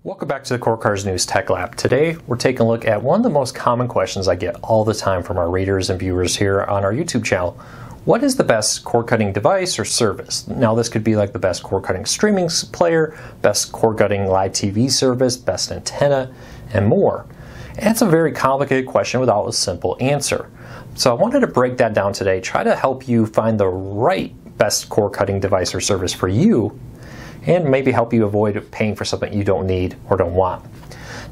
Welcome back to the Core Cars News Tech Lab. Today we're taking a look at one of the most common questions I get all the time from our readers and viewers here on our YouTube channel. What is the best cord cutting device or service? Now this could be like the best cord cutting streaming player, best cord cutting live TV service, best antenna, and more. And it's a very complicated question without a simple answer. So I wanted to break that down today, try to help you find the right best cord cutting device or service for you, and maybe help you avoid paying for something you don't need or don't want.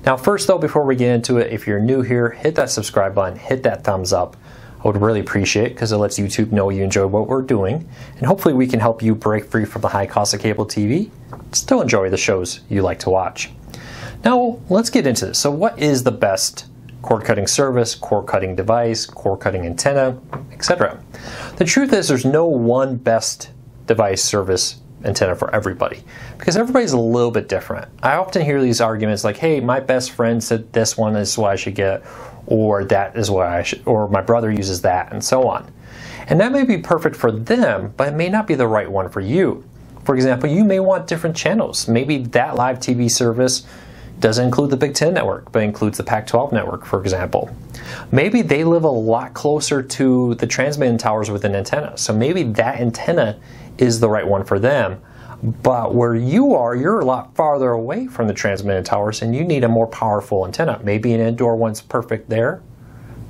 Now first though, before we get into it, if you're new here, hit that subscribe button, hit that thumbs up. I would really appreciate it because it lets YouTube know you enjoy what we're doing, and hopefully we can help you break free from the high cost of cable TV, still enjoy the shows you like to watch. Now let's get into this. So what is the best cord cutting service, cord cutting device, cord cutting antenna, etc.? The truth is there's no one best device, service, antenna for everybody, because everybody's a little bit different. I often hear these arguments like, hey, my best friend said this one is what I should get, or that is what I should, or my brother uses that, and so on. And that may be perfect for them, but it may not be the right one for you. For example, you may want different channels. Maybe that live TV service doesn't include the Big Ten network, but includes the Pac-12 network, for example. Maybe they live a lot closer to the transmitting towers with an antenna, so maybe that antenna is the right one for them. But where you are, you're a lot farther away from the transmitting towers and you need a more powerful antenna. Maybe an indoor one's perfect there,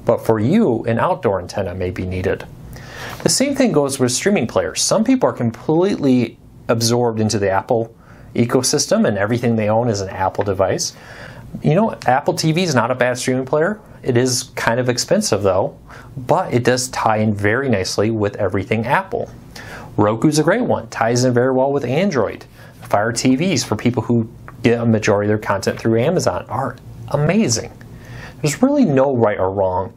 but for you, an outdoor antenna may be needed. The same thing goes with streaming players. Some people are completely absorbed into the Apple ecosystem and everything they own is an Apple device. You know, Apple TV is not a bad streaming player. It is kind of expensive though, but it does tie in very nicely with everything Apple. Roku's a great one, ties in very well with Android. Fire TVs for people who get a majority of their content through Amazon are amazing. There's really no right or wrong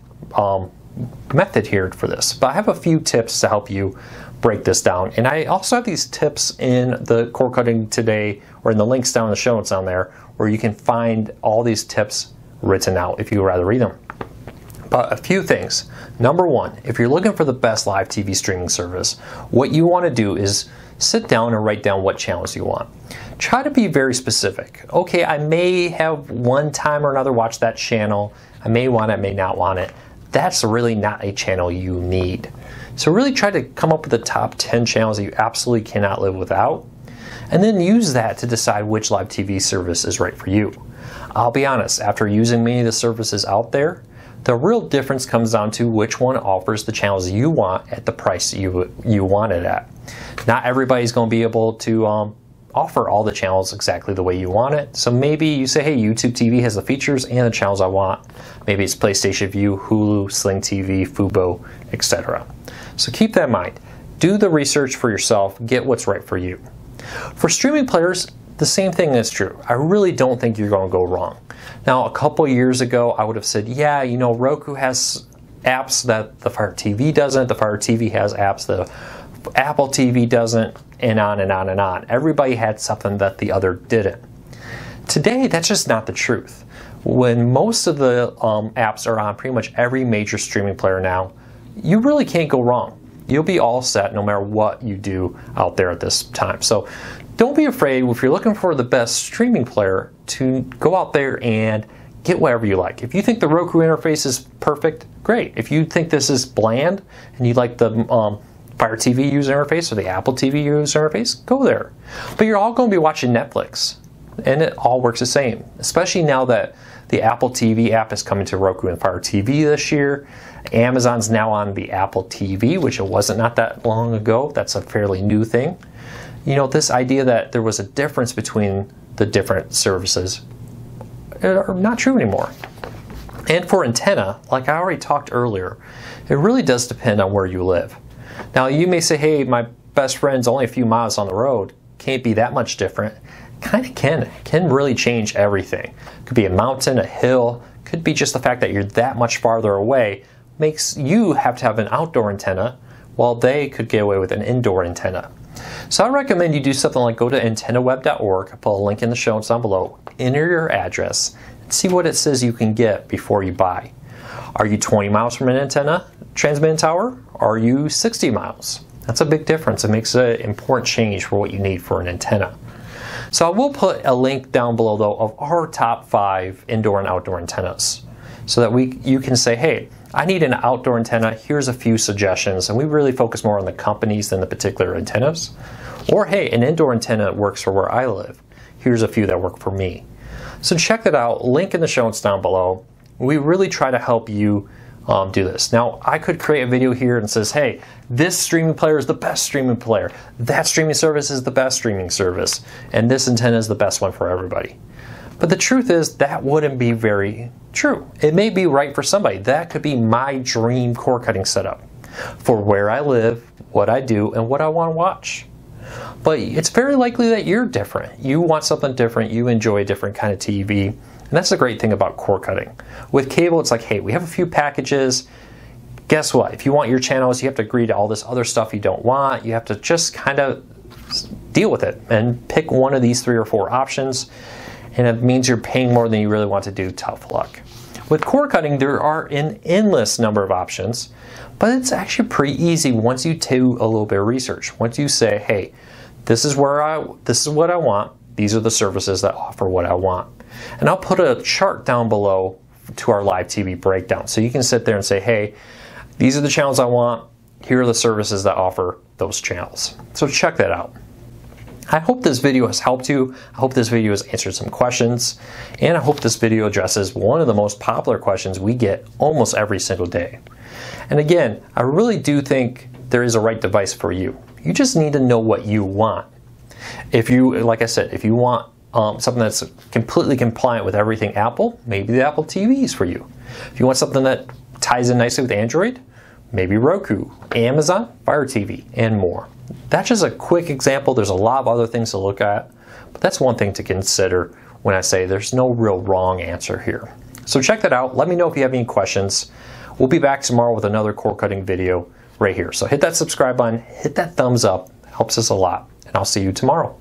method here for this, but I have a few tips to help you break this down. And I also have these tips in the Cord Cutting Today, or in the links down in the show notes on there, where you can find all these tips written out if you would rather read them. But a few things. Number one, if you're looking for the best live TV streaming service, what you want to do is sit down and write down what channels you want. Try to be very specific. Okay, I may have one time or another watched that channel. I may want it, may not want it. That's really not a channel you need. So really try to come up with the top 10 channels that you absolutely cannot live without, and then use that to decide which live TV service is right for you. I'll be honest, after using many of the services out there, the real difference comes down to which one offers the channels you want at the price you want it at. Not everybody's going to be able to offer all the channels exactly the way you want it. So maybe you say, hey, YouTube TV has the features and the channels I want. Maybe it's PlayStation Vue, Hulu, Sling TV, Fubo, etc. So keep that in mind. Do the research for yourself. Get what's right for you. For streaming players, the same thing is true. I really don't think you're going to go wrong. Now, a couple years ago, I would have said, yeah, you know, Roku has apps that the Fire TV doesn't. The Fire TV has apps that Apple TV doesn't, and on and on and on. Everybody had something that the other didn't. Today, that's just not the truth. When most of the apps are on pretty much every major streaming player now, you really can't go wrong. You'll be all set no matter what you do out there at this time. So don't be afraid if you're looking for the best streaming player to go out there and get whatever you like. If you think the Roku interface is perfect, great. If you think this is bland and you like the Fire TV user interface or the Apple TV user interface, go there. But you're all going to be watching Netflix, and it all works the same, especially now that the Apple TV app is coming to Roku and Fire TV this year. Amazon's now on the Apple TV, which it wasn't not that long ago. That's a fairly new thing. You know, this idea that there was a difference between the different services are not true anymore. And for antenna, like I already talked earlier, it really does depend on where you live. Now you may say, hey, my best friend's only a few miles on the road. Can't be that much different. Kind of can really change everything. Could be a mountain, a hill, could be just the fact that you're that much farther away makes you have to have an outdoor antenna while they could get away with an indoor antenna. So I recommend you do something like go to antennaweb.org, I'll put a link in the show notes down below, enter your address, and see what it says you can get before you buy. Are you 20 miles from an antenna transmitting tower? Are you 60 miles? That's a big difference. It makes an important change for what you need for an antenna. So I will put a link down below though of our top 5 indoor and outdoor antennas, so that you can say, hey, I need an outdoor antenna, here's a few suggestions, and we really focus more on the companies than the particular antennas. Or hey, an indoor antenna works for where I live, here's a few that work for me. So check that out, link in the show notes down below. We really try to help you do this. Now, I could create a video here and says, hey, this streaming player is the best streaming player, that streaming service is the best streaming service, and this antenna is the best one for everybody. But the truth is, that wouldn't be very true. It may be right for somebody. That could be my dream cord cutting setup for where I live, what I do, and what I want to watch. But it's very likely that you're different. You want something different, you enjoy a different kind of TV, and that's the great thing about cord cutting. With cable, it's like, hey, we have a few packages. Guess what? If you want your channels, you have to agree to all this other stuff you don't want. You have to just kind of deal with it and pick one of these 3 or 4 options, and it means you're paying more than you really want to do. Tough luck. With cord cutting, there are an endless number of options, but it's actually pretty easy once you do a little bit of research. Once you say, hey, this is what I want, these are the services that offer what I want. And I'll put a chart down below to our live TV breakdown, so you can sit there and say, hey, these are the channels I want, here are the services that offer those channels. So check that out. I hope this video has helped you. I hope this video has answered some questions, and I hope this video addresses one of the most popular questions we get almost every single day. And again, I really do think there is a right device for you. You just need to know what you want. If you, like I said, if you want something that's completely compliant with everything Apple, maybe the Apple TV is for you. If you want something that ties in nicely with Android, maybe Roku, Amazon, Fire TV, and more. That's just a quick example. There's a lot of other things to look at, but that's one thing to consider when I say there's no real wrong answer here. So check that out. Let me know if you have any questions. We'll be back tomorrow with another cord cutting video right here. So hit that subscribe button, hit that thumbs up, it helps us a lot, and I'll see you tomorrow.